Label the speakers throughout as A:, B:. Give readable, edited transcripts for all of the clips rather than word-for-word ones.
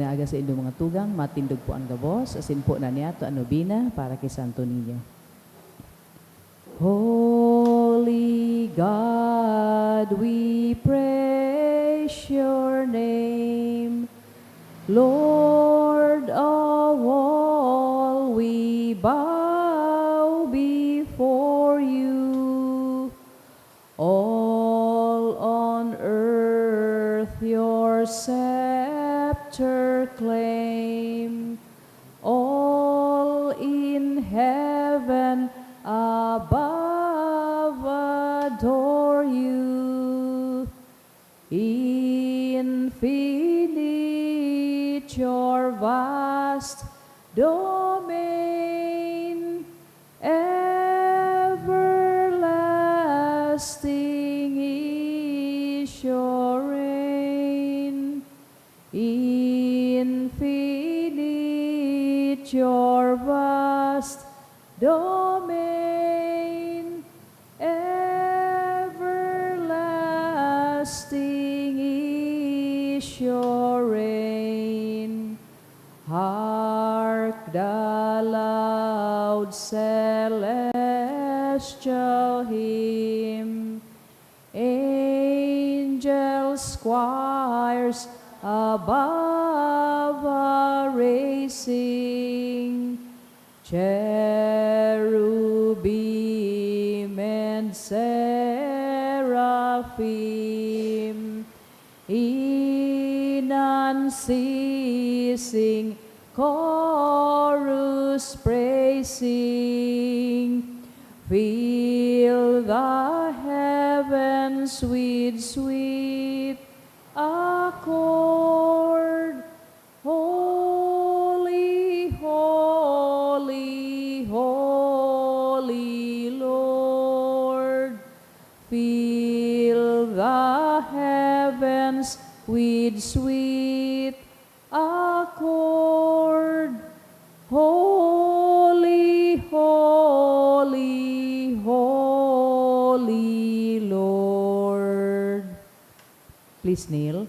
A: Aga sa inyong mga tugang, matindog po ang gabos, asin po na niya to anubina para kay Santo Niño. Holy God, we praise your name. Lord of all, we bow before you. All on earth your scepter claim, all in heaven above adore you. Infinite your vast domain, everlasting is your reign. Infinite your vast domain, everlasting is your reign. Hark the loud celestial hymn, angels, choirs above are raising, cherubim and seraphim in unceasing chorus praising, fill the heavens with sweet accord. Holy, holy, holy Lord, fill the heavens with sweet accord. Holy, holy, holy Lord. Please kneel.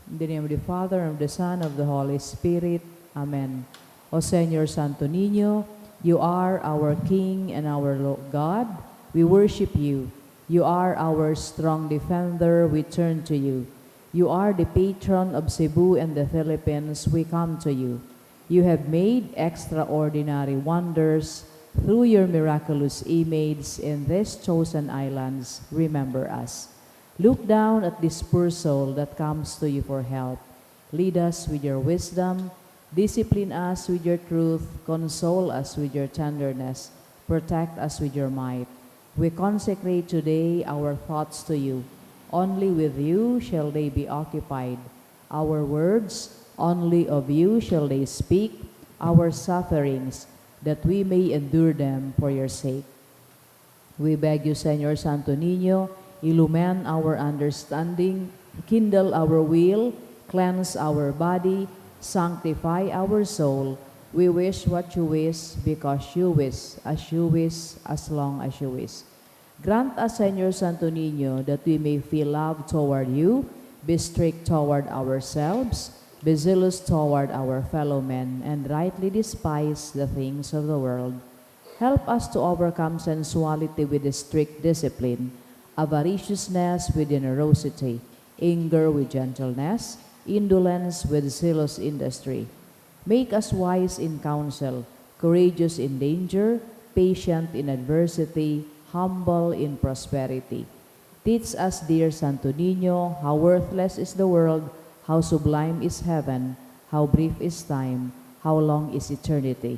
A: In the name of the Father, and of the Son, and of the Holy Spirit. Amen. O Señor Santo Niño, you are our King and our God. We worship you. You are our strong defender. We turn to you. You are the patron of Cebu and the Philippines. We come to you. You have made extraordinary wonders through your miraculous image in these chosen islands. Remember us. Look down at this poor soul that comes to you for help. Lead us with your wisdom. Discipline us with your truth. Console us with your tenderness. Protect us with your might. We consecrate today our thoughts to you. Only with you shall they be occupied. Our words, only of you shall they speak. Our sufferings, that we may endure them for your sake. We beg you, Señor Santo Niño, illumine our understanding, kindle our will, cleanse our body, sanctify our soul. We wish what you wish, because you wish, as long as you wish. Grant us, Señor Santo Niño, that we may feel love toward you, be strict toward ourselves, be zealous toward our fellow men, and rightly despise the things of the world. Help us to overcome sensuality with a strict discipline, avariciousness with generosity, anger with gentleness, indolence with zealous industry. Make us wise in counsel, courageous in danger, patient in adversity, humble in prosperity. Teach us, dear Santo Niño, how worthless is the world, how sublime is heaven, how brief is time, how long is eternity.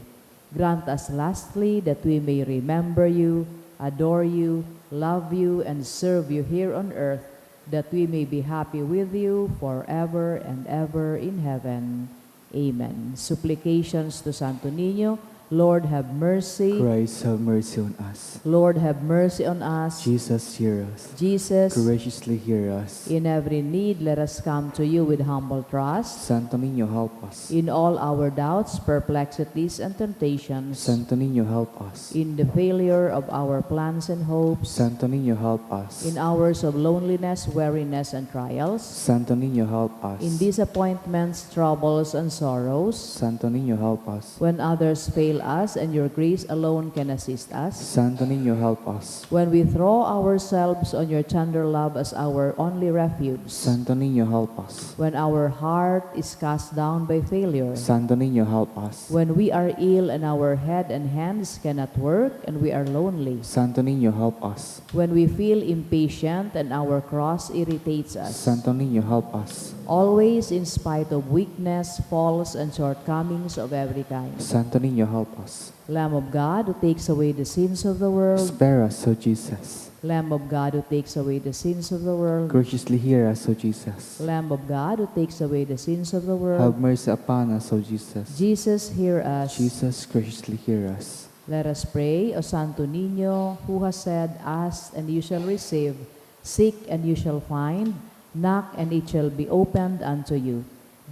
A: Grant us lastly that we may remember you, adore you, love you, and serve you here on earth, that we may be happy with you forever and ever in heaven. Amen. Supplications to Santo Niño Lord, have mercy.
B: Christ, have mercy on us.
A: Lord, have mercy on us.
B: Jesus, hear us.
A: Jesus,
B: Graciously hear us.
A: in every need, let us come to you with humble trust.
B: Santo Niño, help us.
A: In all our doubts, perplexities, and temptations,
B: Santo Niño, help us.
A: in the failure of our plans and hopes,
B: Santo Niño, help us.
A: in hours of loneliness, weariness, and trials,
B: Santo Niño, help us.
A: in disappointments, troubles, and sorrows,
B: Santo Niño, help us.
A: when others fail us and your grace alone can assist us,
B: Santo Niño, help us.
A: when we throw ourselves on your tender love as our only refuge,
B: Santo Niño, help us.
A: when our heart is cast down by failure,
B: Santo Niño, help us.
A: when we are ill and our head and hands cannot work and we are lonely,
B: Santo Niño, help us.
A: when we feel impatient and our cross irritates us,
B: Santo Niño, help us.
A: always in spite of weakness, faults, and shortcomings of every kind.
B: Santo Niño, help us.
A: Lamb of God who takes away the sins of the world,
B: Spare us, O Jesus.
A: Lamb of God who takes away the sins of the world,
B: Graciously hear us, O Jesus.
A: Lamb of God who takes away the sins of the world,
B: Have mercy upon us, O Jesus.
A: Jesus, hear us.
B: Jesus, graciously hear us.
A: Let us pray, O Santo Niño, who has said, ask and you shall receive, seek and you shall find, knock and it shall be opened unto you.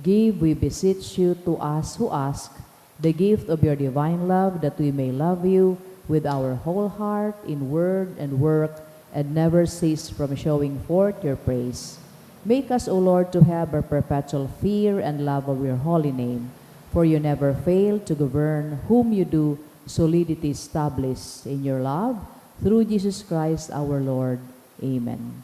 A: Give, we beseech you, to us who ask, the gift of your divine love, that we may love you with our whole heart, in word and work, and never cease from showing forth your praise. Make us, O Lord, to have a perpetual fear and love of your holy name, for you never fail to govern whom you do solidity establish in your love, through Jesus Christ our Lord. Amen.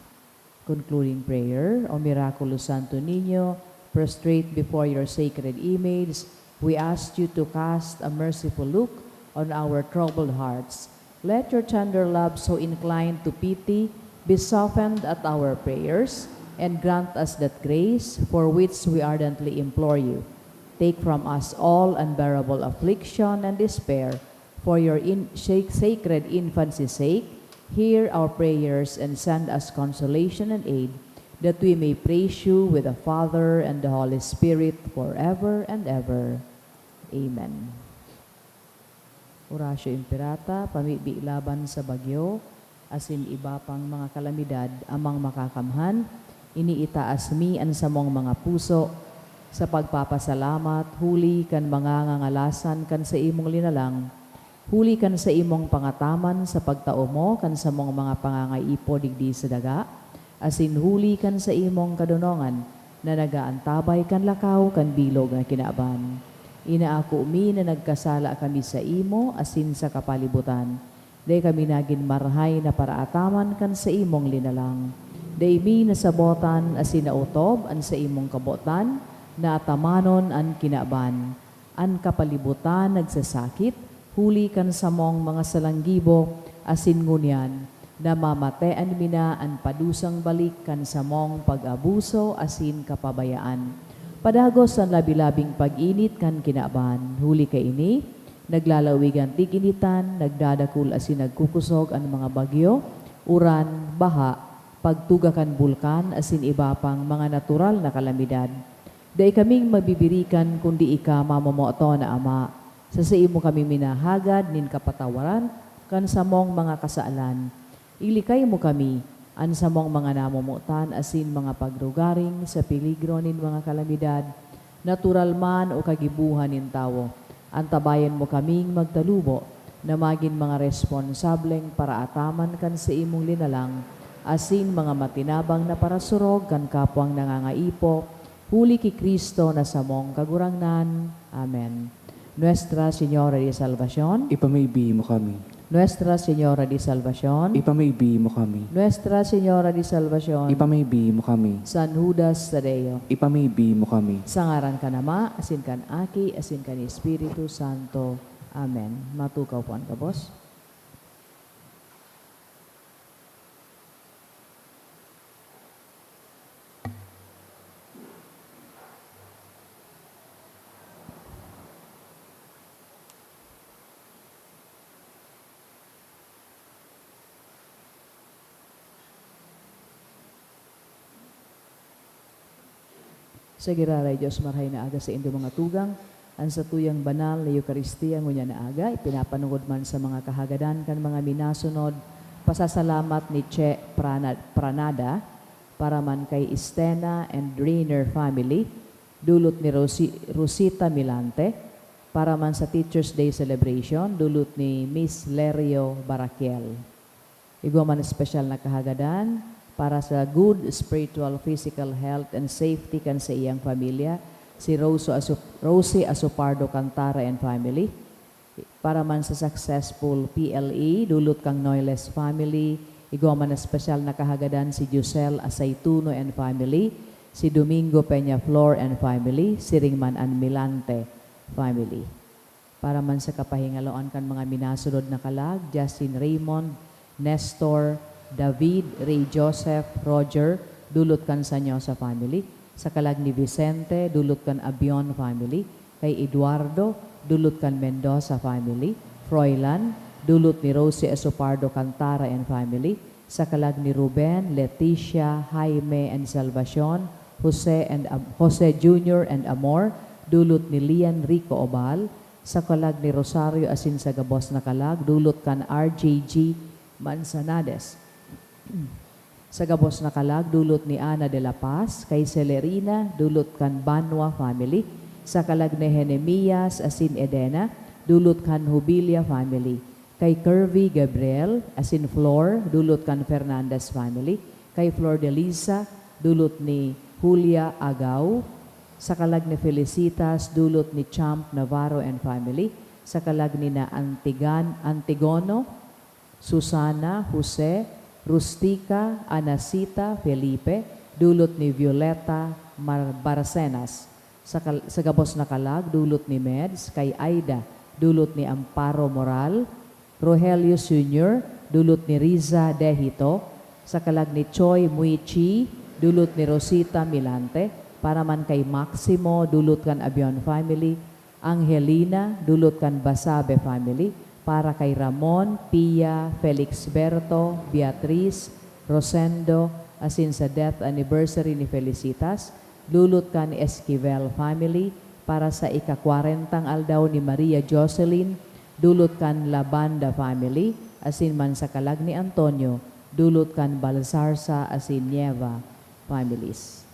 A: Concluding prayer, O miraculous Santo Niño, prostrate before your sacred image, we ask you to cast a merciful look on our troubled hearts. Let your tender love, so inclined to pity, be softened at our prayers, and grant us that grace for which we ardently implore you. Take from us all unbearable affliction and despair. For your sacred infancy's sake, hear our prayers and send us consolation and aid, that we may praise you with the Father and the Holy Spirit forever and ever. Amen. Oratio Imperata, pamibi laban sa bagyo, asin iba pang mga kalamidad, amang makakamhan, iniitaas mi an samong mga puso, sa pagpapasalamat, huli kan mga ngangalasan kan sa imong linalang, huli kan sa imong pangataman sa pagtao mo kan sa mong mga pangangaipo digdi sa daga, asin huli kan sa imong kadunongan na nagaantabay kan lakaw kan bilog na kinaaban. Inaako mi na nagkasala kami sa imo asin sa kapalibutan. Day kami nagin marhay na paraataman kan sa imong linalang. Day mi nasabotan asin nautob an sa imong kabotan na atamanon an kinaaban. An kapalibutan nagsasakit, huli kan sa mong mga salanggibo asin ngunyan, na mamatean mina an padusang balik kan sa mong pag-abuso asin kapabayaan. Padagos ang labi-labing pag-init kan kinaaban, huli ka ini, naglalawigan tiginitan, nagdadakul asin nagkukusog ang mga bagyo, uran, baha, pagtugakan bulkan asin iba pang mga natural na kalamidad. Dai kaming mabibirikan kundi ika mamamoto na Ama, sa imo kami minahagad nin kapatawaran kan sa mong mga kasaalan. Ilikay mo kami, an sa mong mga namumutan asin mga pagrugaring sa peligro nin mga kalamidad, natural man o kagibuhan nin tao. Antabayan mo kaming magtalubo na maging mga responsableng paraataman kan sa imong linalang, asin mga matinabang na parasurog kan kapwang nangangaipo, huli ki Kristo na sa mong kagurangnan. Amen. Nuestra Señora de Salvación,
B: Ipamaibi mo kami.
A: Nuestra Señora de Salvación,
B: Ipamaibi mo kami.
A: Nuestra Señora de Salvación,
B: Ipamaibi mo kami.
A: San Judas Tadeo,
B: Ipamaibi mo kami.
A: sa ngaran ka Ama, asin kan Aki, asin kan Espiritu Santo. Amen. Matukaw po ang kabos. Sa giraray Diyos marhay na aga sa indo mga tugang, ang sa tuyang banal na Eucharistia ngunya na aga, ipinapanungod man sa mga kahagadan kan mga minasunod, pasasalamat ni Che Pranada, para man kay Estena and Rainer family, dulot ni Rosita Milante, para man sa Teacher's Day celebration, dulot ni Miss Lerio Baraquiel. Igwa man espesyal na kahagadan para sa good spiritual, physical health and safety kan sa iyang pamilya, si Rosie Asupardo Cantara and family. Para man sa successful PLE, dulot kang Noiles family. Igwa man espesyal na kahagadan si Giselle Asaytuno and family, si Domingo Peña Flor and family, si Ringman and Milante family. Para man sa kapahingaloan kan mga minasunod na kalag, Justin Raymond, Nestor, David, Ray Joseph, Roger, dulot kan sa nyo sa family. Sa kalag ni Vicente, dulot kan Abion family. Kay Eduardo, dulot kan Mendoza family. Froilan, dulot ni Rosie Esopardo Cantara and family. Sa kalag ni Ruben, Leticia, Jaime and Salvacion, Jose Jr. and Amor, dulot ni Lian Rico Obal. Sa kalag ni Rosario asin sa gabos na kalag, dulot kan RJG Manzanades. Sa gabos na kalag, dulot ni Ana de la Paz, kay Celerina, dulot kan Banwa family. Sa kalag ni Henemias asin Edena, dulot kan Hubilia family. Kay Curvy Gabriel asin Flor, dulot kan Fernandez family. Kay Flor de Lisa, dulot ni Julia Agaw. Sa kalag ni Felicitas, dulot ni Champ Navarro and family. Sa kalag ni na Antigono, Susana, Jose, Rustica, Anasita, Felipe, dulot ni Violeta Barcenas. Sa gabos na kalag, dulot ni Meds, kay Aida, dulot ni Amparo Moral, Rogelio Sr., dulot ni Riza Dehito, sa kalag ni Choi Muichi, dulot ni Rosita Milante, para man kay Maximo, dulot kan Abion family, Angelina, dulot kan Basabe family, para kay Ramon, Pia, Felix Berto, Beatriz, Rosendo, asin sa death anniversary ni Felicitas, dulot kan Esquivel family, para sa ika-40 aldaw ni Maria Jocelyn, dulot kan Labanda family, asin man sa kalag ni Antonio, dulot kan Balsarsa asin Nieva families.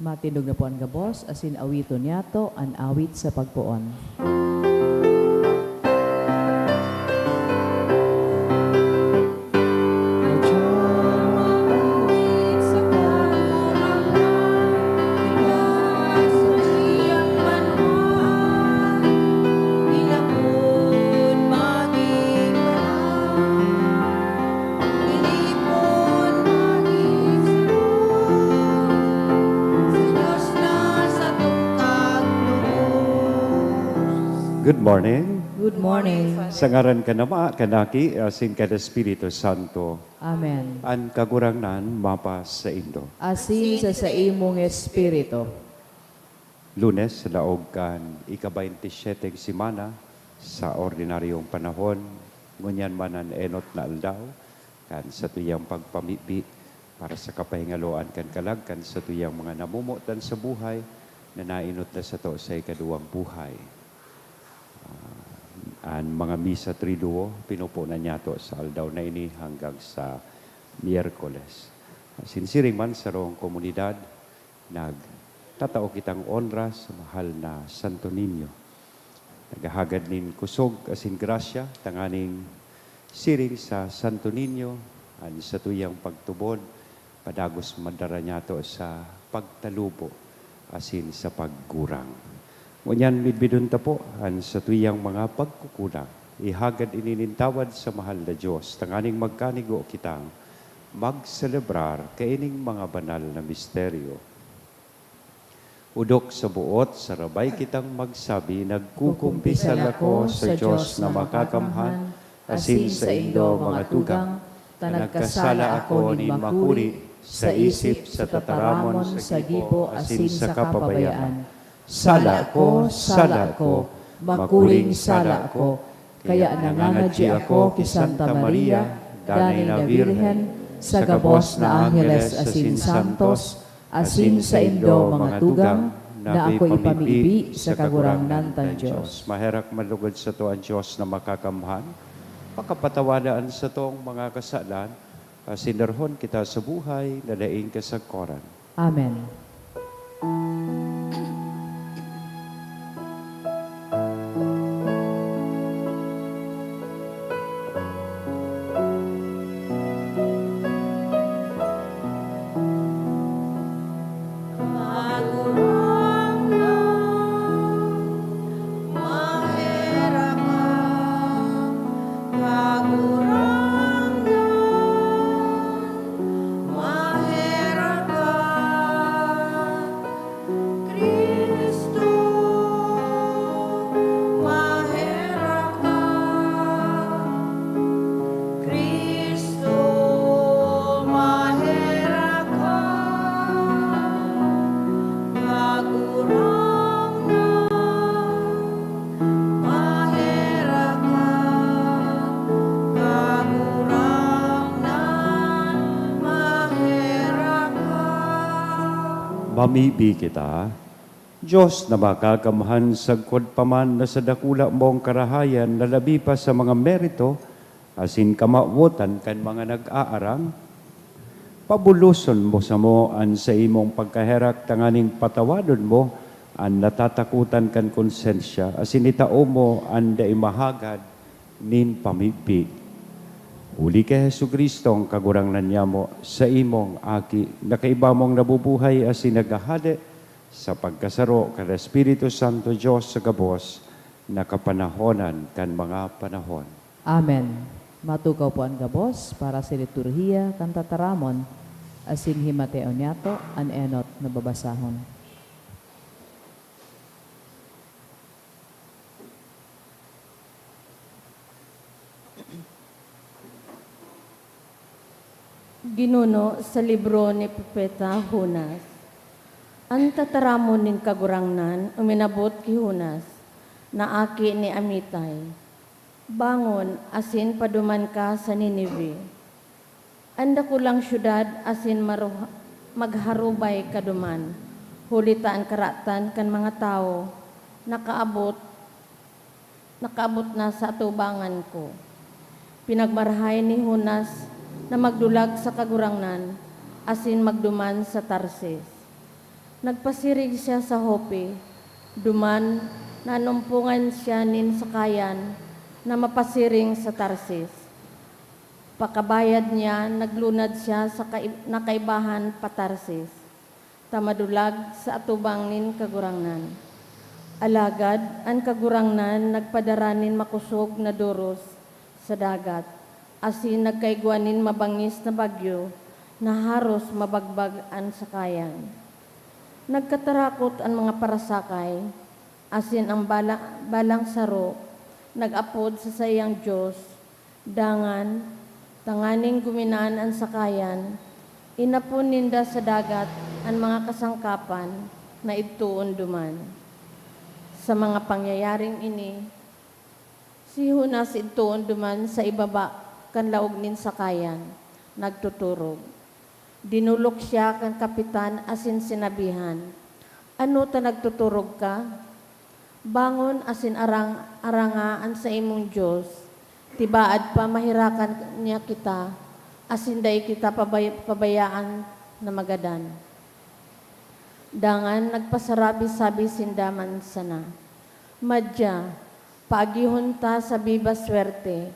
A: Matindog na po ang gabos, asin awito niyato, an awit sa pagpuon.
C: Good morning.
A: Good morning.
C: Sa ngaran ka nama, kanaki, asin ka Espiritu Santo.
A: Amen.
C: An kagurangnan, mapas sa Indo.
A: Asin sa imong espiritu.
C: Lunes, laog kan, ika-27 simana, sa ordinaryong panahon, ngunyan manan enot na aldaw, kan sa tuyang pagpamipi, para sa kapahingaloan kan kalag, kan sa tuyang mga namumutan sa buhay, na nainot na sa to sa ikaduwang buhay. Ang mga misa triduo, pinupunan niya to sa aldaw na ini hanggang sa Miyerkules. Sinsiring man sa rong komunidad, nagtatao kitang onra sa mahal na Santo Niño. Nagahagad nin kusog asin grasya, tanganing siring sa Santo Niño, an sa tuyang pagtubod, padagos madara niya to sa pagtalubo, asin sa paggurang. Ngunyan midbidun ta po, an sa tuyang mga pagkukulang, ihagad ininintawad sa mahal na Diyos, tanganing magkanigo kitang magselebrar kaining mga banal na misteryo. Udok sa buot, sarabay kitang magsabi, nagkukumpisal ako sa Diyos na makakamhan, asin sa Indo mga tugang, tanagkasala ako ni makuri, sa isip, sa tataramon, sa gibo, asin sa kapabayaan. Sala ko, makuring sala ko, kaya nangangadji ako ki Santa Maria, danay na Birhen, sa gabos na Angeles asin Santos, asin sa Indo mga tugang, na ako ipamibi sa kagurangnan tan Diyos. Maherak malugod sa to ang Diyos na makakamhan, pakapatawadaan sa tong mga kasalan, sinarhon kita sa buhay, nadaing kasagkoran.
A: Amen.
C: Mamibi kita, Diyos na makakamhan sagkod paman na sa dakula mong karahayan na labi pa sa mga merito, asin kamawutan kan mga nag-aarang, pabuluson mo sa mo an sa imong pagkaherak tanganing patawadon mo an natatakutan kan konsensya, asin itao mo an daimahagad nin pamibi. Uli kay Jesucristo ang kagurangnan niya mo sa imong aki, nakaiba mong nabubuhay asin nagahade sa pagkasaro kan Espiritu Santo Diyos sa gabos, nakapanahonan kan mga panahon.
A: Amen. Matukaw po ang gabos para sa liturhiya kan tataramon, asin himateo niyato an enot na babasahon.
D: Ginuno sa libro ni Propeta Hunas. Ang tataramon nin kagurangnan, uminabot ki Hunas, na aki ni Amitay. Bangon, asin paduman ka sa Ninive. Anda kulang syudad, asin magharubay kaduman. Hulitaan karatan kan mga tao, nakaabot na sa atubangan ko. Pinagmarahay ni Hunas, na magdulag sa kagurangnan, asin magduman sa Tarsis. Nagpasirig siya sa Hope. Duman, nanumpungan siya nin sakayan na mapasiring sa Tarsis. Pakabayad niya, naglunad siya sa nakaibahan pa Tarsis. Tamadulag sa atubang nin kagurangnan. Alagad, ang kagurangnan nagpadaranin makusog na duros sa dagat. Asin nagkaigwanin mabangis na bagyo na haros mabagbag ang sakayan. Nagkatarakot ang mga parasakay, asin ang balang saro, nag-apod sa sayang Diyos, dangan, tanganing guminaan ang sakayan, inapon ninda sa dagat ang mga kasangkapan na ituon duman. Sa mga pangyayaring ini, si Jonas ituon duman sa ibaba kan laog nin sakayan, nagtuturog. Dinulok siya kan kapitan asin sinabihan, ano ta nagtuturog ka? Bangon asin arangaan sa imong Diyos, tibaad pa mahirakan niya kita, asin day kita pabayaan na magadan. Dangan nagpasarabi-sabi sindaman sana, madya, paagihon ta sa biba swerte,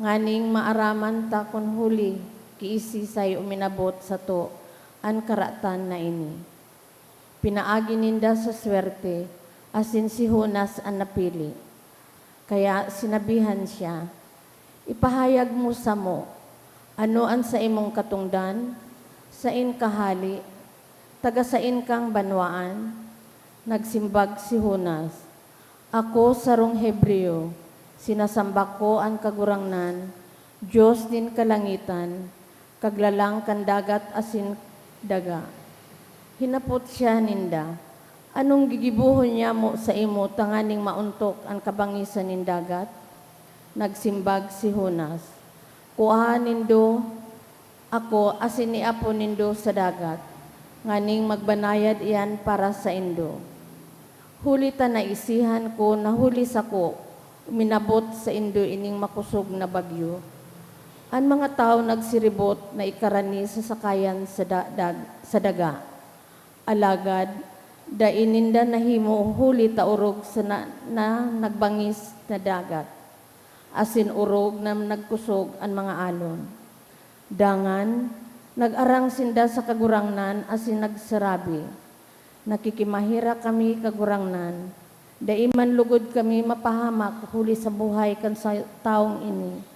D: nganing maaraman ta kun huli, kiisi say uminabot sa to, an karatan na ini. Pinaagi ninda sa swerte, asin si Jonas ang napili. Kaya sinabihan siya, ipahayag mo sa mo, ano ang sa imong katungdan, sain kahali, taga sain kang banwaan. Nagsimbag si Jonas, ako sarong Hebreo, sinasamba ko ang kagurangnan, Diyos din kalangitan, kaglalang kan dagat asin daga. Hinapot siya ninda, anong gigibuhon niya mo sa imo tanganing mauntok ang kabangisan nin dagat? Nagsimbag si Jonas, kuha nindo ako asin niapo nindo sa dagat, nganing magbanayad iyan para sa indo. Huli ta naisihan ko na huli sa ko, uminabot sa indo ining makusog na bagyo. Ang mga tao nagsiribot na ikarani sa sakayan sa daga. Alagad, daininda nahimo huli taurog sa na nagbangis na dagat. Asin urog na nagkusog ang mga alon. Dangan, nag-arang sinda sa kagurangnan asin nagsarabi, nakikimahira kami kagurangnan, daiman lugod kami mapahamak huli sa buhay kan sa taong ini.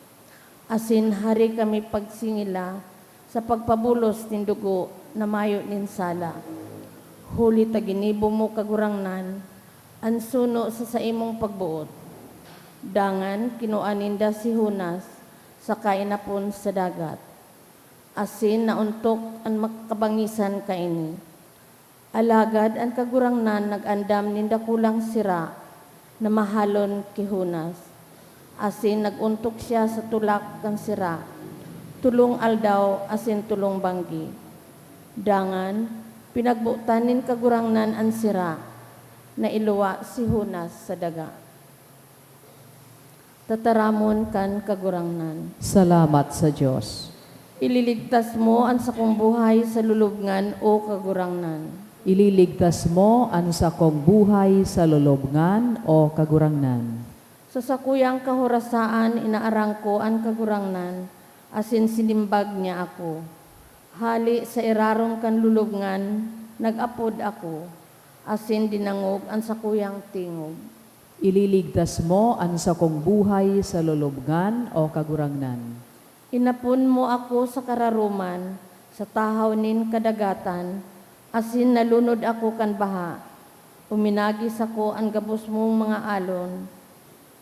D: Asin hari kami pagsingila sa pagpabulos nin dugo na mayo nin sala. Huli taginibo mo kagurangnan, ang suno sa imong pagbuot. Dangan kinuaninda si Jonas sa kainapon sa dagat. Asin nauntok ang makabangisan kaini. Alagad ang kagurangnan nag-andam ninda kulang sira na mahalon ki Jonas. Asin naguntok siya sa tulak kan sira, tulong aldaw asin tulong banggi. Dangan, pinagbuutanin kagurangnan ang sira, na iluwa si Jonas sa daga. Tataramon kan kagurangnan.
A: Salamat sa Diyos.
D: Ililigtas mo ang sakong buhay sa lulubngan o kagurangnan.
A: Ililigtas mo ang sakong buhay sa lulubngan o kagurangnan.
D: Sa sakuyang kahorasaan, inaarang ko ang kagurangnan, asin sinimbag niya ako. Hali sa irarong kan lulubngan, nag-apod ako, asin dinangog ang sakuyang tingog.
A: Ililigtas mo ang sakong buhay sa lulubngan o kagurangnan.
D: Inapon mo ako sa kararuman, sa tahaw nin kadagatan, asin nalunod ako kan baha. Uminagis ako ang gabos mong mga alon,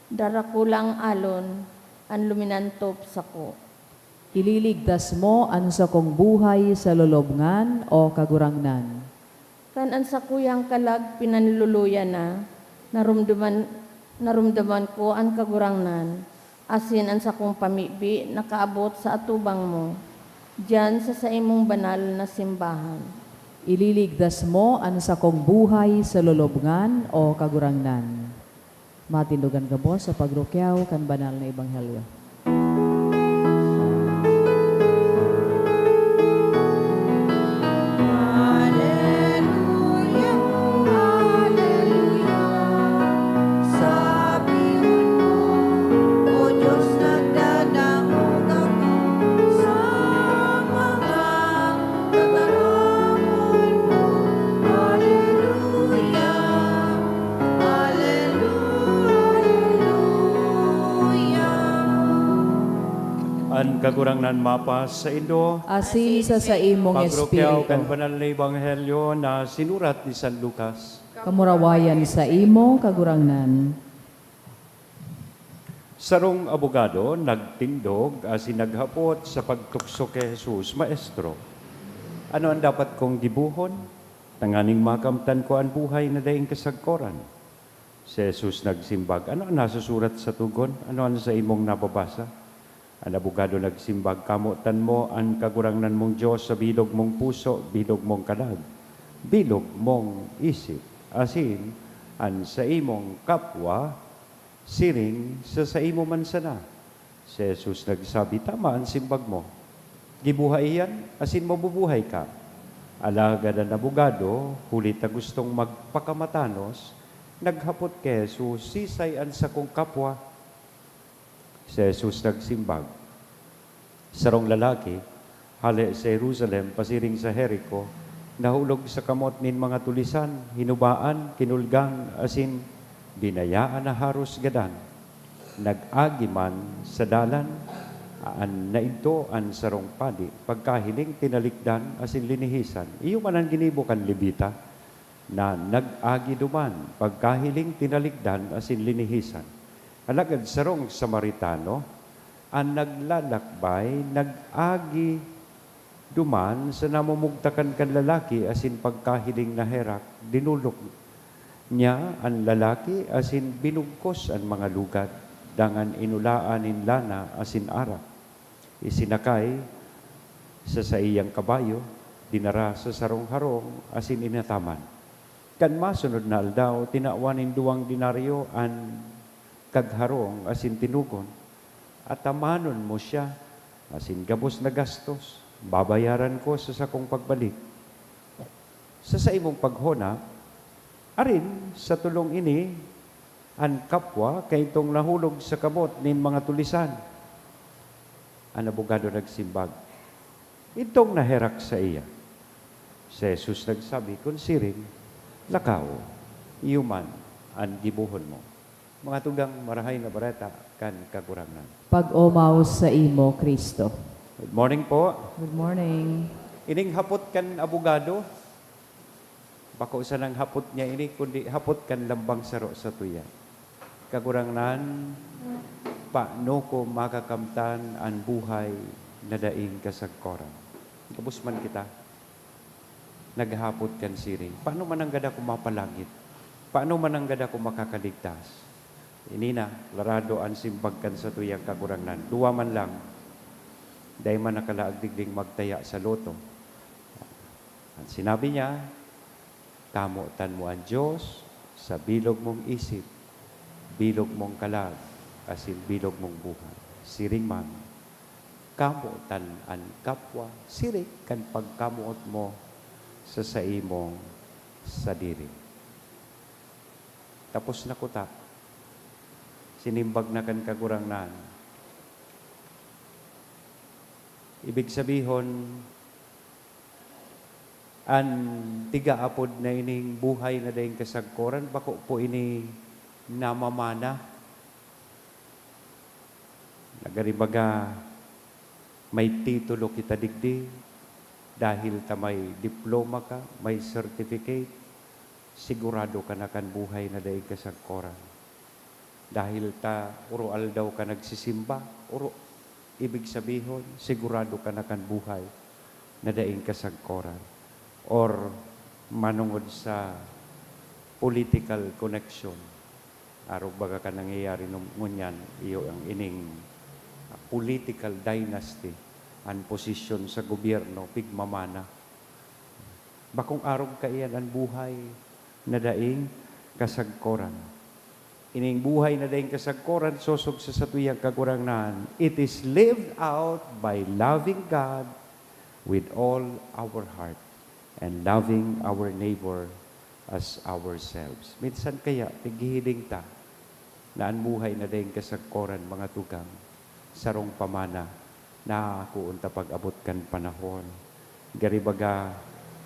D: darakulang alon, ang luminantop sa ko.
A: Ililigtas mo ang sakong buhay sa lulubngan o kagurangnan.
D: Kan ang sakuyang kalag pinanluluya na, narumdaman ko ang kagurangnan, asin ang sakong pamibi nakaabot sa atubang mo, diyan sa imong banal na simbahan.
A: Ililigtas mo ang sakong buhay sa lulubngan o kagurangnan. Matindugan ka po sa pagrukyaw kan banal na ebanghelyo.
E: Hallelujah.
C: An kagurangnan mapas sa Indo,
A: asin sa imong
C: pagrukyaw kan
A: espiritu.
C: banal na ebanghelyo na sinurat ni San Lucas.
A: Kamurawayan sa imo kagurangnan.
C: Sarong abogado nagtindog asin naghapot sa pagtukso kay Jesus, Maestro, ano ang dapat kong gibuhon? Tanganing makamtan ko ang buhay na daing kasagkoran. Si Jesus nagsimbag, ano ang nasusurat sa tugon? Ano ang sa imong nababasa? Ang abogado nagsimbag, kamutan mo ang kagurangnan mong Diyos sa bilog mong puso, bilog mong kalag, bilog mong isip, asin ang sa imong kapwa, siring sa imo man sana. Si Jesus nagsabi, tama ang simbag mo. Gibuhay yan, asin mabubuhay ka. Alagad ang abogado, hulit na gustong magpakamatanos, naghapot kay Jesus, sisay ang sa kong kapwa. Si Jesus nagsimbag. Sarong lalaki, hali sa Jerusalem, pasiring sa Jericho, nahulog sa kamot nin mga tulisan, hinubaan, kinulgang, asin binayaan na haros gadan. Nag-agi man sa dalan, aan na ito ang sarong padi, pagkahiling tinalikdan, asin linihisan. Iyo man ang ginibo kan Levita, na nag-agi duman, pagkahiling tinalikdan, asin linihisan. Alagad sarong Samaritano, ang naglalakbay, nag-agi duman sa namumugtakan kan lalaki, asin pagkahiling na herak, dinulok niya ang lalaki, asin binugkos ang mga lugat, dangan inulaan in lana, asin arak. Isinakay sa iyang kabayo, dinara sa sarong harong, asin inataman. Kan masunod na aldaw, tinawanin 2 denaryo ang kagharong, asin tinugon, at tamanon mo siya, asin gabos na gastos, babayaran ko sa sakong pagbalik. Sa imong paghona, arin sa tulong ini, ang kapwa kay itong nahulog sa kamot nin mga tulisan. Ang abogado nagsimbag, itong naherak sa iya. Si Jesus nagsabi, kunsiring, lakaw, iyuman, ang gibuhon mo. Mga tugang marahay na bareta, kan kakurangan.
A: Pag-umaw sa imo, Kristo.
C: Good morning po.
A: Good morning.
C: Ining hapot kan abogado, bako sa nang hapot niya ini, kundi hapot kan lambang saro sa tuya. Kakurangan, paano ko makakamtan ang buhay na daing kasagkoran? Kabus man kita, naghapot kan siring. Paano man ang gada ko mapalangit? Paano man ang gada ko makakaligtas? Ini na, larado ang simbagkan sa tuyang kakurangan. 2 man lang, dahil man nakalaagdigding magtaya sa loto. At sinabi niya, kamutan mo ang Diyos sa bilog mong isip, bilog mong kalag, asin bilog mong buhay. Siring man, kamutan ang kapwa, sirik kan pagkamuot mo sa imong sadiri. Tapos na kuta, sinimbag na kan kagurangnan. Ibig sabihon, an tiga-apod na ining buhay na daing kasagkoran, bako po ini namamana. Nagaribaga, may titulo kita digdi, dahil ta may diploma ka, may certificate, sigurado ka na kan buhay na daing kasagkoran. Dahil ta, uro aldaw ka nagsisimba, uro, ibig sabihin, sigurado ka na kan buhay na daing kasagkoran. Or manungod sa political connection. Arog baga ka nangyayari ngunyan, iyo ang ining political dynasty, ang posisyon sa gobyerno, pigmamana. Bakong arog ka iyan ang buhay na daing kasagkoran. Ining buhay na daing kasagkoran, sosog sa satuyang kakurangnan. It is lived out by loving God with all our heart and loving our neighbor as ourselves. Minsan kaya, tigihiling ta na ang buhay na daing kasagkoran, mga tugang, sarong pamana, na kuunta pag-abot kan panahon. Garibaga,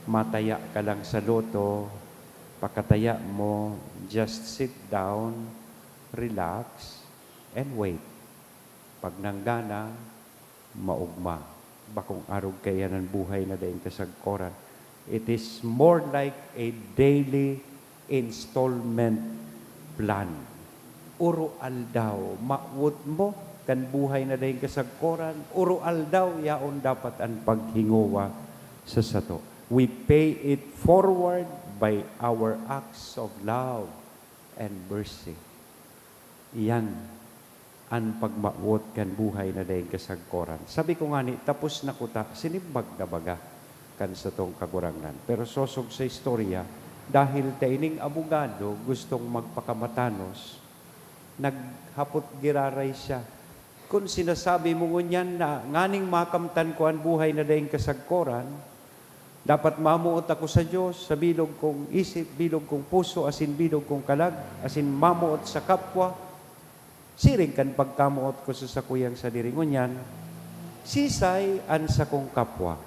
C: mataya ka lang sa loto, pakataya mo, just sit down, relax, and wait. Pag nanggana, maugma. Bakong arog kaya ng buhay na daing kasagkoran. It is more like a daily installment plan. Uro aldaw, maawot mo kan buhay na daing kasagkoran. Uro aldaw, yaon dapat ang paghinguwa sa sato. We pay it forward by our acts of love and mercy. Iyan ang pagmaot kan buhay na daing kasagkoran. Sabi ko nga ni, tapos na kuta, sinimbag na baga kan sa tong kagurangan. Pero sosog sa istorya, dahil taining abogado gustong magpakamatanos, naghapot giraray siya. Kung sinasabi mo ngunyan na nganing makamtan ko ang buhay na daing kasagkoran, dapat mamuot ako sa Diyos, sa bilog kong isip, bilog kong puso, asin bilog kong kalag, asin mamuot sa kapwa, siring kan pagkamuot ko sa sakuyang sa diringon yan, sisay an sa kong kapwa.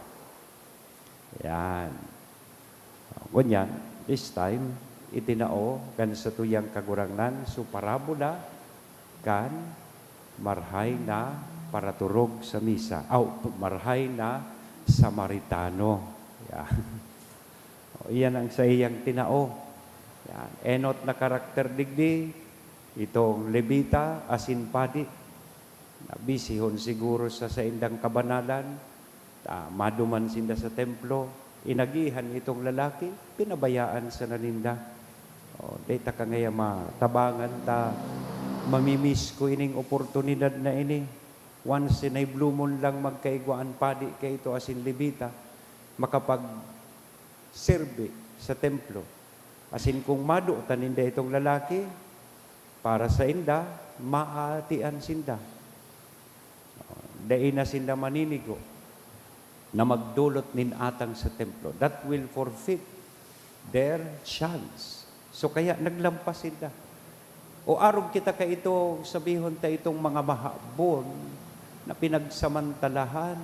C: Yan. Ganyan, this time, itinao kan sa tuyang kagurangnan, so parabola kan marhay na paraturog sa misa. Marhay na Samaritano. Yan. Iyan ang sa iyang tinao. Yan. Enot na karakter digdi, itong Levita, asin padi, nabisihon siguro sa indang kabanalan, maduman sinda sa templo, inagihan itong lalaki, pinabayaan sa naninda. Data ka ngaya matabangan ta, mamimiss ko ining oportunidad na ini. Once in a blue moon lang magkaigwaan padi kay ito asin Levita, makapag-serve sa templo. Asin kung madu taninda itong lalaki, para sa inda, maatian sinda. Dahil na sinda maninigo na magdulot nin atang sa templo. That will forfeit their chance. So kaya naglampas sinda. O arog kita ka ito, sabihon ta itong mga mahabon na pinagsamantalahan,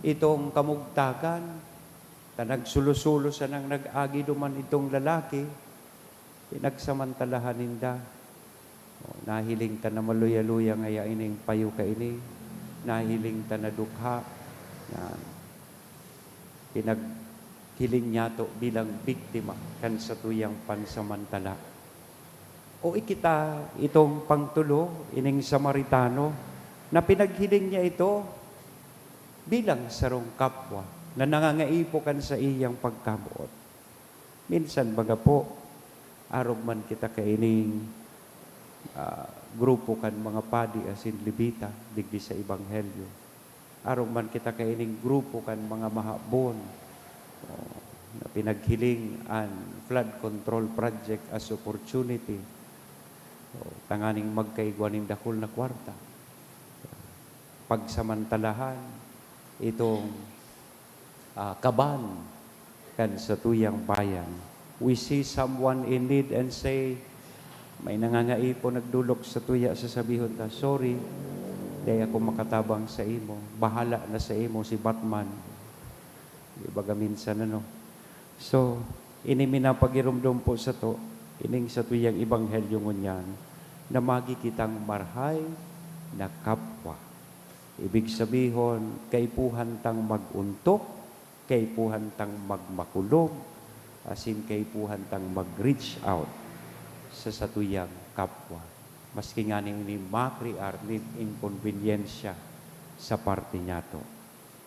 C: itong kamugtagan, na nagsulusulo sa nang nag-agi duman itong lalaki, pinagsamantalahan ninda. Nahiling ta na maluya-luya ngaya ining payo ka ini. Nahiling ta na dukha. Pinaghiling niya to bilang biktima kan sa tuyang pansamantala. O ikita itong pangtulo, ining Samaritano, na pinaghiling niya ito bilang sarong kapwa na nangangaipo kan sa iyang pagkamuot. Minsan baga po, arog man kita kaining grupo kan mga padi asin Levita digdi sa Ebanghelyo. Arog man kita kaining grupo kan mga mahabon na pinaghiling an flood control project as opportunity. Tanganing magkaigwaning dakol na kwarta. Pagsamantalahan itong kaban kan sa tuyang bayan. We see someone in need and say, may nangangaipo nagdulok sa tuya, sasabihon ta, sorry, dahil ako makatabang sa imo. Bahala na sa imo si Batman. Ibaga minsan ano. So, ini minapagirumdum po sa to, ining sa tuyang Ebanghelyo ngunyan, na magi kitang marhay na kapwa. Ibig sabihon, kaipuhan tang maguntok, kaipuhan tang magmakulog, asin kaipuhan tang mag-reach out sa satuyang kapwa. Maski nga ni makriar ni inconveniensya sa parte niya to.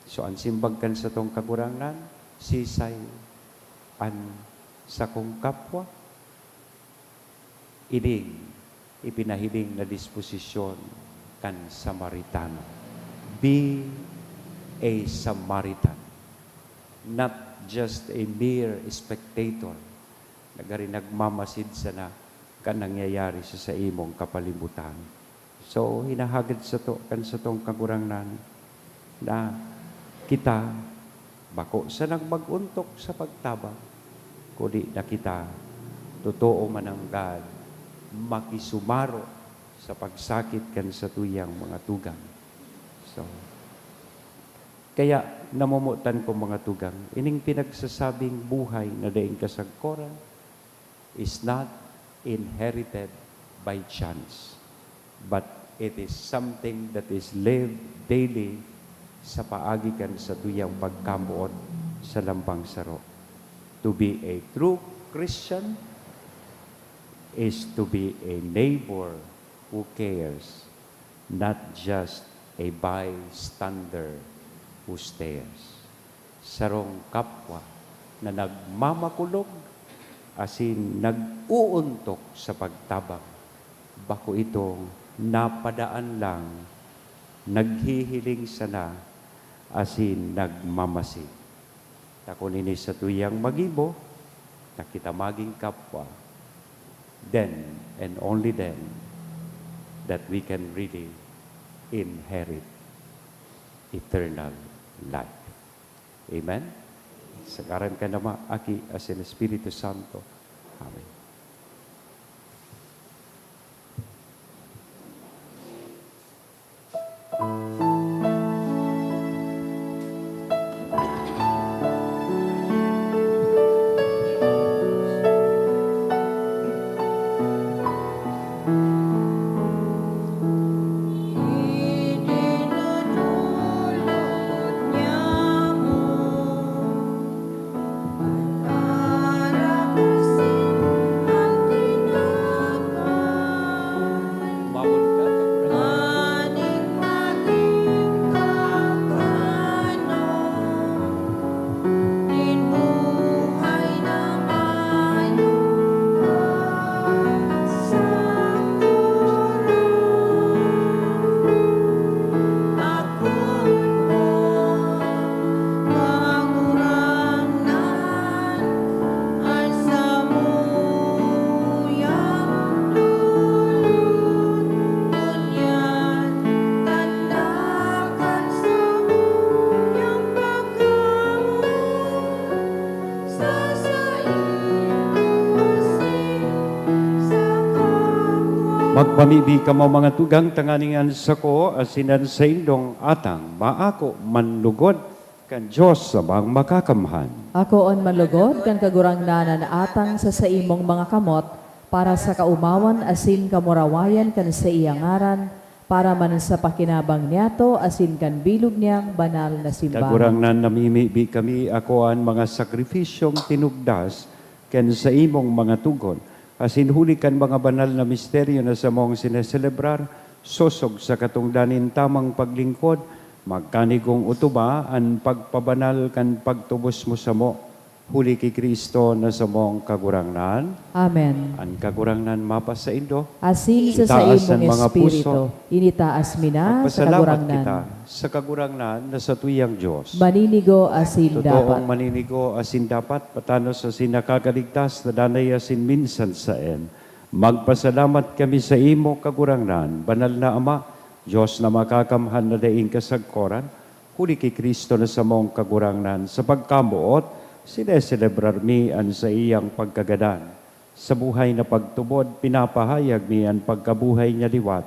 C: So, ang simbagkan sa tong kagurangan, sisay an sa kong kapwa, ining ipinahiling na disposisyon kan Samaritano. Be a Samaritan, not just a mere spectator. Nagari nagmamasid sa na kan nangyayari sa imong kapalibutan. So, hinahagad sa to, kan sa tong kagurangan na kita, bako sa nagmaguntok sa pagtabang, kundi na kita, totoo mananggad, makisumaro sa pagsakit kan sa tuyang mga tugang. So, kaya namumutan ko mga tugang, ining pinagsasabing buhay na daing kasagkoran is not inherited by chance, but it is something that is lived daily sa paagikan sa tuyang pagkamuot sa lambang saro. To be a true Christian is to be a neighbor who cares, not just a bystander who stares. Sarong kapwa na nagmamakulog, asin nag-uuntok sa pagtabang. Bako itong napadaan lang, naghihiling sana, asin nagmamasid. Takunini sa tuyang magibo, na kita maging kapwa, then and only then that we can really inherit eternal life. Amen? Sagaran ka nama, aki asin Espiritu Santo. Amen. Umabot ka, Magpamibi ka mo mga tugang tanganingan sa ko, asinan sa indong atang, maako manlugod, kan Diyos sa bang makakamhan.
A: Ako on manlugod kan kagurang nanan atang sa imong mga kamot para sa kaumawan asin kamurawayan kan sa iyangaran para man sa pakinabang niyato asin kan bilog niyang banal na simbahan.
C: Kagurang na namimibi kami ako ang mga sakrifisyong tinugdas ken sa imong mga tugon. Asin huli kan mga banal na misteryo na sa mong sineselebrar, sosog sa katungdanin tamang paglingkod, magkanigong utuba ang pagpabanal kan pagtubos mo sa mo. Huli kay Kristo na sa mong kagurangnan.
A: Amen.
C: Ang kagurangnan mapa sa indo.
A: Asin sa
C: Itaas ang
A: imong
C: mga
A: espiritu,
C: puso.
A: initaas mina sa
C: Magpasalamat
A: kagurangnan.
C: kita sa kagurangnan na sa tuyang Diyos.
A: Maninigo asin dapat.
C: Totoong maninigo asin dapat patanos asin nakakaligtas na danay asin minsan sa en. Magpasalamat kami sa imo kagurangnan, banal na Ama, Diyos na makakamhan na daing kasagkoran, huli kay Kristo na sa mong kagurangnan, sa pagkamuot, sineselebrar mi an sa iyang pagkagadan. Sa buhay na pagtubod, pinapahayag mi ang pagkabuhay niya liwat,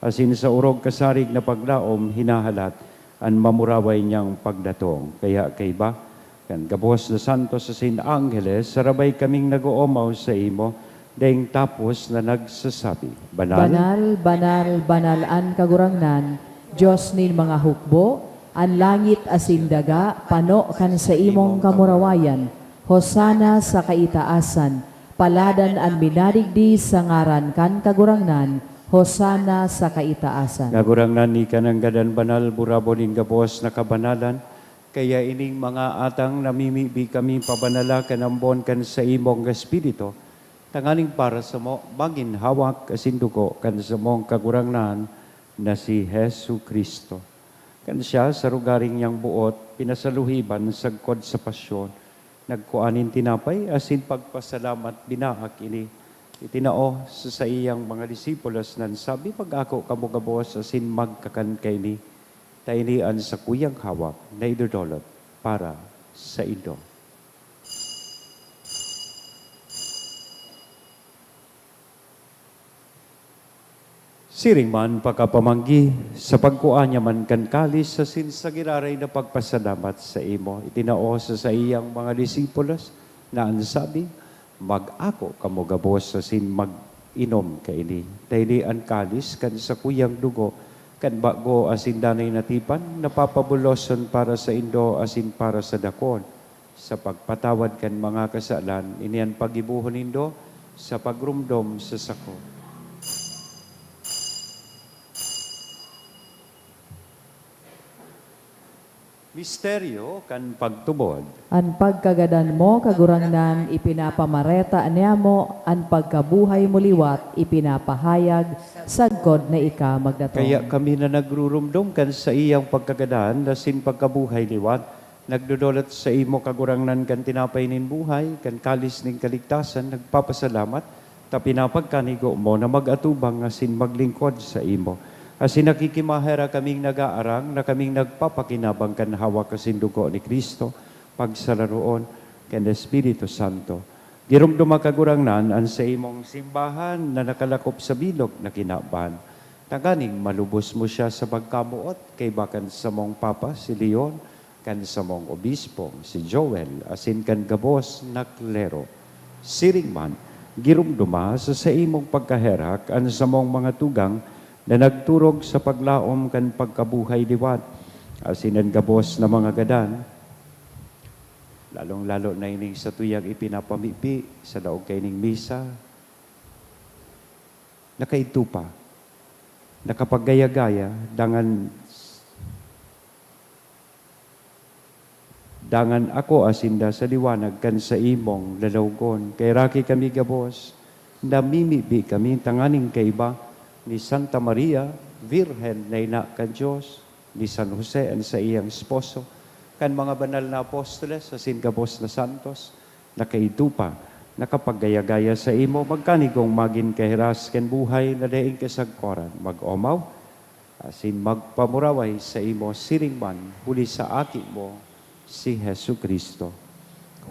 C: asin sa urog kasarig na paglaom, hinahalat, ang mamuraway niyang pagdatong. Kaya kay ba, kan gabos na santos sa Sin Angeles, sarabay kaming nag-uumaw sa imo, daing tapos na nagsasabi, Banal,
A: Banal, banal, banal an kagurangnan, Diyos nin mga hukbo, an langit asin daga, pano kan sa imong kamurawayan, hosana sa kaitaasan, paladan an minadigdi sa ngaran kan kagurangnan, hosana sa kaitaasan.
C: nagurangnan ni kanang gadan banal, burabo nin gabos na kabanalan, kaya ining mga atang namimibi kami pabanala kanambon kan sa imong espiritu, tanganing para sa mo, bagin hawak kasindugo kan sa mong kagurangnan na si Hesu Kristo. Kan siya sa rugaring niyang buot, pinasaluhiban sagkod sa pasyon, nagkuanin tinapay, asin pagpasalamat binaak ini. Itinao sa iyang mga disipulos nan sabi, pag ako kamugabos asin magkakan kay ni, tainian sa kuyang hawak na idodolot para sa ido. Siring man pagkapamanggi, sa pagkuanya man kan kalis sa sinsagiraray na pagpasalamat sa imo. Itinao sa iyang mga disipulos na ansabi, mag-ako kamugabos sa sin inom kaini. Dahili ang kalis kan sa kuyang dugo, kan bago asin danay natipan, napapabuloson para sa indo asin para sa dakon. Sa pagpatawad kan mga kasalan, iniyan pagibuhon indo sa pagrumdom sa sako. Misteryo kan pagtubod.
A: An pagkagadan mo, kagurangnan, ipinapamareta niya mo, an pagkabuhay mo liwat, ipinapahayag, sagkod na ika magdatong.
C: Kaya kami na nagrurumdum kan sa iyang pagkagadaan, lasin pagkabuhay liwat, nagdudulot sa imo kagurangnan kan tinapay nin buhay, kan kalis ning kaligtasan, nagpapasalamat, ta pinapagkanigo mo na magatubang asin maglingkod sa imo. Asin nakikimahera kaming nag-aarang na kaming nagpapakinabang kan hawak asin dugo ni Kristo, pagsalaroon kan Espiritu Santo. Girumduma kagurangnan an sa imong simbahan na nakalakop sa bilog na kinaban. Taganing malubos mo siya sa pagkamuot kay bakan sa mong Papa si Leon, kan sa mong Obispo si Joel, asin kan gabos na klero. Siring man, girumduma sa imong pagkaherak an sa mong mga tugang na nagturog sa paglaom kan pagkabuhay liwat, asinan gabos na mga gadan, lalong-lalo na ining sa tuyang ipinapamipi sa daog kaining misa, nakaitupa, nakapagaya-gaya, dangan ako asinda sa liwanag kan sa imong lalawgon. Kay raki kami gabos, namimibi kami tanganing kaiba, ni Santa Maria, Virhen na ina kan Diyos, ni San Jose ang sa iyang esposo, kan mga banal na apostoles, asin gabos na santos, nakaitupa, nakapagaya-gaya sa imo, magkanigong magin kahiras ken buhay na daing kasagkoran, mag-omaw, asin magpamuraway sa imo siringman, huli sa aki mo, si Hesu Kristo.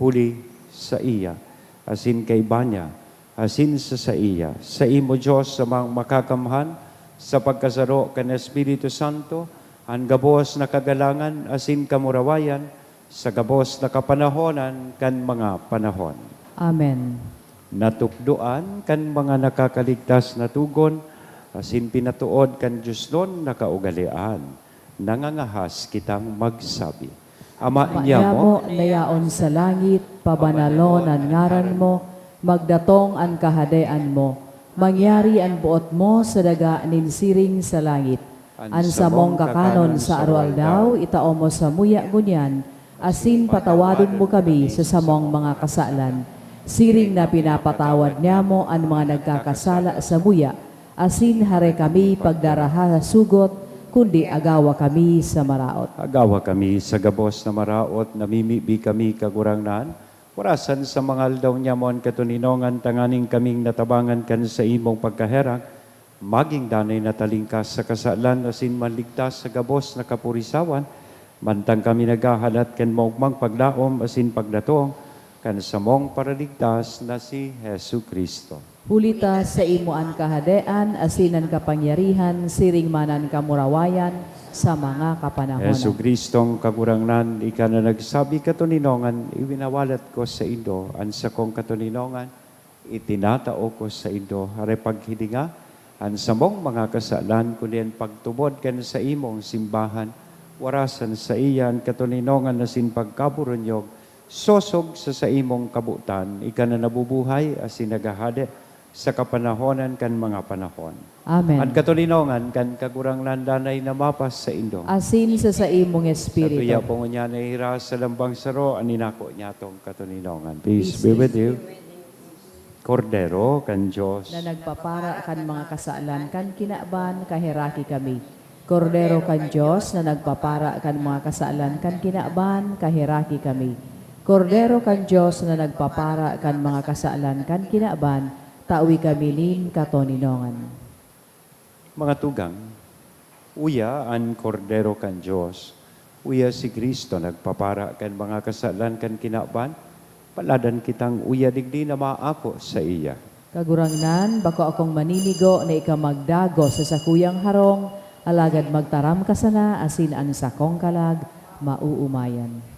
C: Huli sa iya, asin kay Banya, asin sa iya, sa imo Diyos sa mga makakamhan, sa pagkasaro kan Espiritu Santo, ang gabos na kagalangan, asin kamurawayan, sa gabos na kapanahonan, kan mga panahon.
A: Amen.
C: Natukduan, kan mga nakakaligtas na tugon, asin pinatuod kan Diyos nun nakaugalian, nangangahas kitang magsabi. Ama niya mo,
A: nayaon sa langit, pabanalon ang ngaran mo, magdatong ang kahadean mo, mangyari ang buot mo sa daga ninsiring sa langit. An sa mong kakanon sa arualdaw, itao mo sa muya gunyan, asin patawadon mo kami sa samong mga kasalan. Siring na pinapatawad niya mo ang mga nagkakasala sa muya, asin hare kami pagdaraha sa sugot, kundi agawa kami sa maraot.
C: agawa kami sa gabos na maraot, namimibi kami kagurangnan, warasan sa mga aldaw niya mon katuninongan, tanganing kaming natabangan kan sa imong pagkaherang, maging danay na talingkas sa kasalan, asin manligtas sa gabos na kapurisawan, mantang kami naghahalat kan mong paglaom, asin pagdatong, kan sa mong paraligtas na si Hesu Kristo.
A: Hulita sa imo ang kahadean, asinan kapangyarihan, siring manan kamurawayan, sa mga kapanahonan.
C: Hesu Kristong kagurangnan, ika na nagsabi katuninongan, iwinawalat ko sa indo, ansa kong katuninongan, itinatao ko sa indo, hare paghilinga, ansa mong mga kasalan, kunin pagtubod kan sa imong simbahan, warasan sa iyan katuninongan na sin pagkaburonyog, sosog sa imong kabutan, ika na nabubuhay, asin nagahade, sa kapanahonan kan mga panahon.
A: Amen.
C: At katulinongan kan kagurangnan danay na mapas sa indo.
A: Asin sa imong
C: Sa tuya
A: espiritu.
C: po niya na hiras sa lambang saro, aninako niya tong katulinongan. Peace be with you. Kordero kan Diyos.
A: Na nagpapara kan mga kasalan, kan kinaban, kahiraki kami. Kordero kan Diyos, na nagpapara kan mga kasalan, kan kinaban, kahiraki kami. Kordero kan Diyos, na nagpapara kan mga kasalan, kan kinaban, tawi kami nin katoninongan.
C: Mga tugang, uya ang kordero kan Diyos. Uya si Kristo nagpapara kan mga kasalan kan kinaban, paladan kitang uya digdi na maako sa iya.
A: Kagurangnan, bako akong maninigo na ikamagdago sa sakuyang harong, alagad magtaram ka sana, asin ang sakong kalag, mauumayan.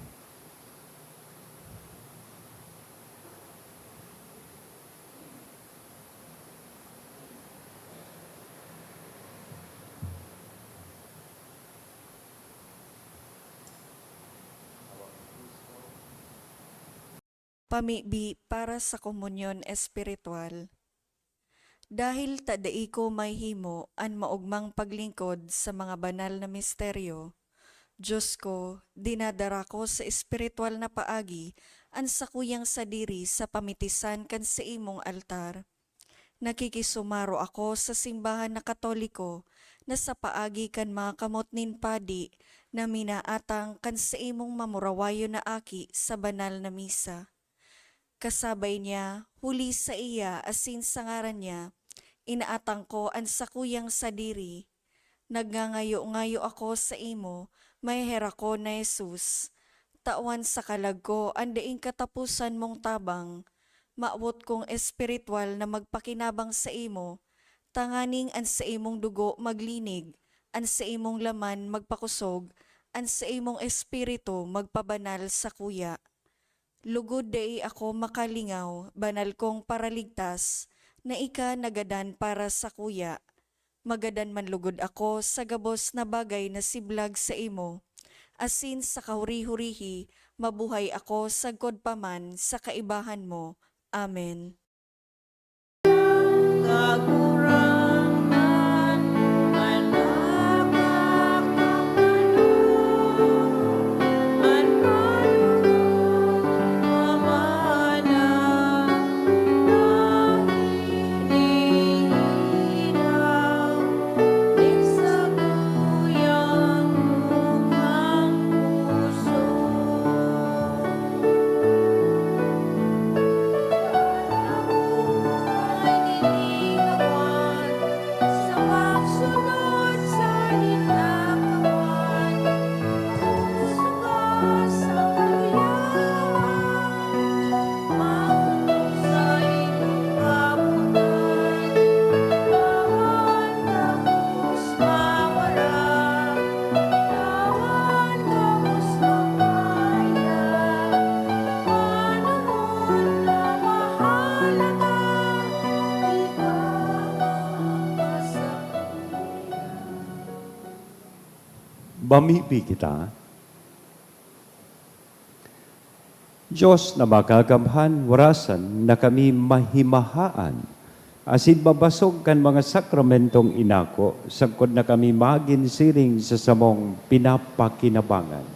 E: Pamibi para sa komunyon espiritual. Dahil tadai ko may himo an maugmang paglingkod sa mga banal na misteryo, Diyos ko, dinadara ko sa espiritual na paagi an sakuyang sadiri sa pamitisan kan sa imong altar. Nakikisumaro ako sa simbahan na Katoliko na sa paagi kan mga kamot nin padi na minaatang kan sa imong mamurawayo na aki sa banal na misa. Kasabay niya, huli sa iya asin sa ngaran niya, inaatang ko ang sakuyang sadiri. Nagngangayo-ngayo ako sa imo, may hera ko na Jesus. Tawan sa kalag ko, andaing katapusan mong tabang. Maawot kong espiritual na magpakinabang sa imo, tanganing an sa imong dugo maglinig, an sa imong laman magpakusog, an sa imong espiritu magpabanal sa kuya. Lugod dai ako makalingaw, banal kong paraligtas, na ika nagadan para sa kuya. Magadan man lugod ako sa gabos na bagay na siblag sa imo. Asin sa kahuri-hurihi, mabuhay ako sagkod paman sa kaibahan mo. Amen.
D: Kagurangan, manabak ang hinihinaw, din sa kuyang lubhang puso. Ay niligawan sa pagsunod sa linakawan, puso sa kaluyahan, maunong sa imong kapunan, tawan kapos mawara, tawan kapos mamaya, panahon na mahalaga, ikaw masakuya.
C: Bamipi kita. Diyos na makagamhan, warasan na kami mahimahaan. Asin babasog kan mga sakramentong inako, sagkod na kami maginsiring sa samong pinapakinabangan.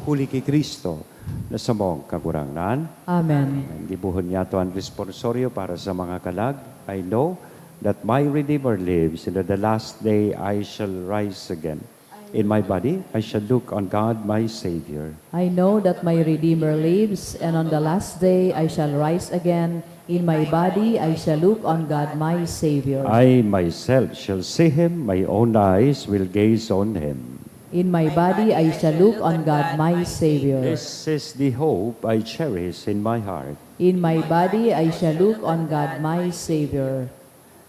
C: Huli kay Kristo na samong kagurangan.
A: Amen.
C: Ang gibuhon niya to ang responsoryo para sa mga kalag. I know that my Redeemer lives, and at the last day I shall rise again. In my body I shall look on God my Savior.
A: I know that my Redeemer lives, and on the last day I shall rise again. In my body I shall look on God my Savior.
C: I myself shall see him, my own eyes will gaze on him.
A: In my body I shall look on God my Savior.
C: This is the hope I cherish in my heart.
A: In my body I shall look on God my Savior.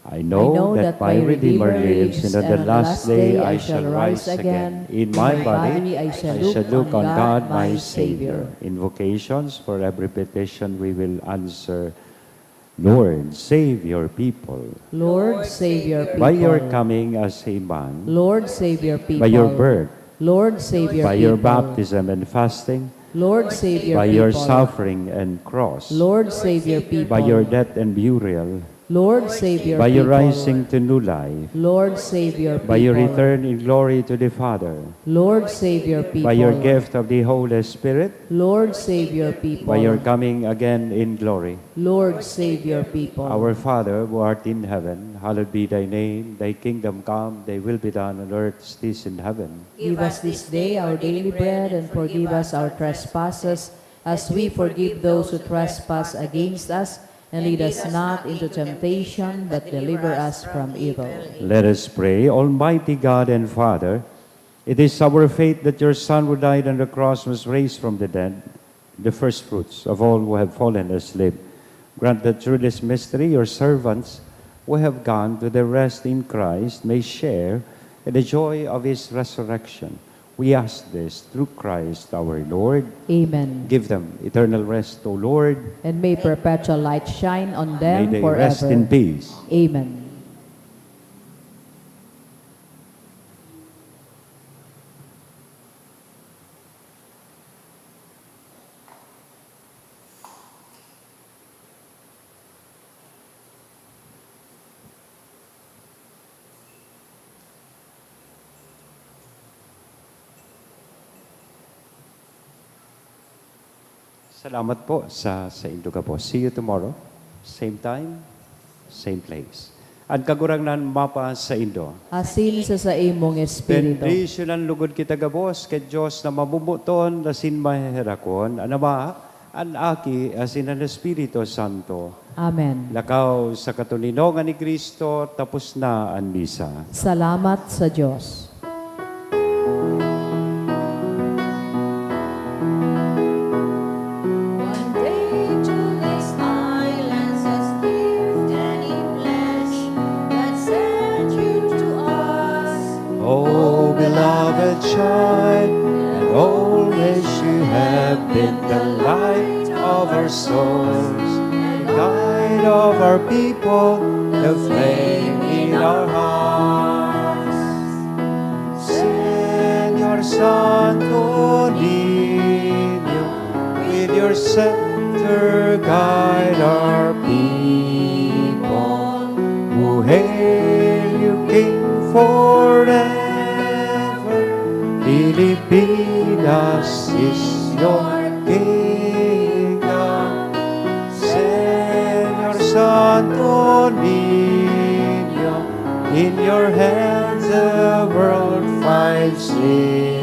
C: I know that my Redeemer lives, and on the last day I shall rise again. In my body I shall look on God my Savior. Invocations for every petition we will answer. Lord, save your people.
A: Lord, save your people.
C: By your coming as a man,
A: Lord, save your people.
C: by your birth,
A: Lord, save your
C: by
A: people.
C: your baptism and fasting,
A: Lord, save your
C: by
A: people.
C: your suffering and cross,
A: Lord, save your people.
C: by your death and burial,
A: Lord, save your
C: by your
A: people.
C: rising to new life,
A: Lord, save your people.
C: by your return in glory to the Father,
A: Lord, save your people.
C: by your gift of the Holy Spirit,
A: Lord, save your people.
C: by your coming again in glory.
A: Lord, save your people.
C: Our Father, who art in heaven, hallowed be thy name. Thy kingdom come, thy will be done on earth as it is in heaven.
A: Give us this day our daily bread, and forgive us our trespasses, as we forgive those who trespass against us. And lead us not into temptation, but deliver us from evil.
C: Let us pray. Almighty God and Father, it is our faith that your Son who died on the cross was raised from the dead, the first fruits of all who have fallen asleep. Grant that through this mystery your servants who have gone to their rest in Christ may share in the joy of his resurrection. We ask this through Christ our Lord.
A: Amen.
C: Give them eternal rest, O Lord.
A: And may perpetual light shine on
C: May
A: them
C: they
A: forever.
C: rest in peace.
A: Amen.
C: Salamat po sa Induga po. See you tomorrow. Same time, same place. Ang kagurangnan mapa sa Indo.
A: Asin sa imong espiritu.
C: Bendisyon ang lugod kita gabos kay Diyos na mamumuton asin maherakon. Anama, an aki asin ang Espiritu Santo.
A: Amen.
C: Lakaw sa katuninongan ni Kristo, tapos na ang misa.
A: Salamat sa Diyos.
F: One day to this islands has lived any flesh that sent you to us.
C: Oh, beloved child, and always you have been the light of our souls, the guide of our people, the flame in our hearts. Señor Santo Niño, with your scepter guide our people, who hail you King forever. Pilipinas is your kingdom. Señor Santo Niño, in your hands the world finds liberty.